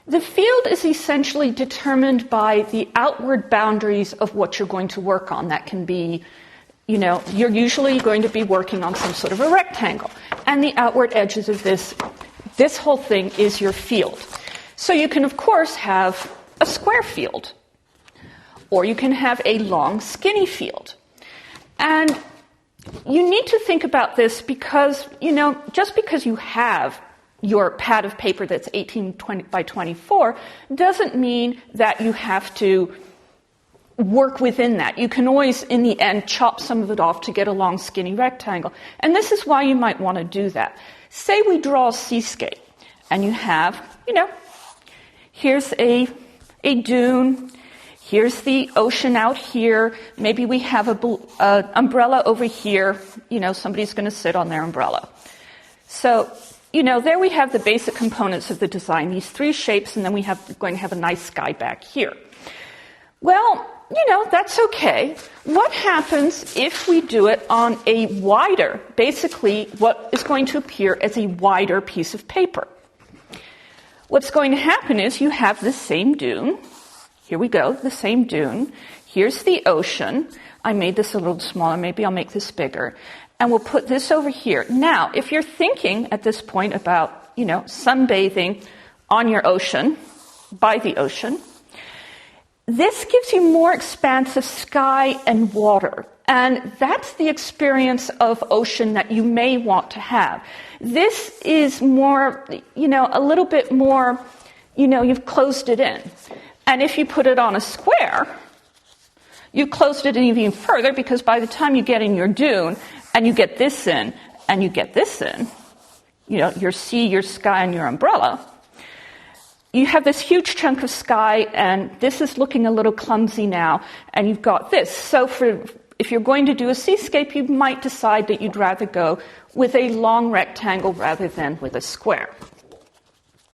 The field is essentially determined by the outward boundaries of what you're going to work on. That can be, you're usually going to be working on some sort of a rectangle. And the outward edges of this whole thing is your field. So you can, of course, have a square field. Or you can have a long, skinny field. And you need to think about this because, just because you have your pad of paper that's 18 by 24 doesn't mean that you have to work within that. You can always, in the end, chop some of it off to get a long, skinny rectangle. And this is why you might want to do that. Say we draw a seascape, and you have, here's a dune, here's the ocean out here, maybe we have an umbrella over here, somebody's going to sit on their umbrella. So, there we have the basic components of the design, these three shapes, and then we're going to have a nice sky back here. Well, that's okay. What happens if we do it on a wider, basically what is going to appear as a wider piece of paper? What's going to happen is you have the same dune. Here we go, the same dune. Here's the ocean. I made this a little smaller. Maybe I'll make this bigger. And we'll put this over here. Now, if you're thinking at this point about, sunbathing on your ocean, by the ocean, this gives you more expansive sky and water. And that's the experience of ocean that you may want to have. This is more, a little bit more, you've closed it in. And if you put it on a square, you closed it in even further because by the time you get in your dune and you get this in and you get this in, your sea, your sky, and your umbrella, you have this huge chunk of sky, and this is looking a little clumsy now, and you've got this. So if you're going to do a seascape, you might decide that you'd rather go with a long rectangle rather than with a square.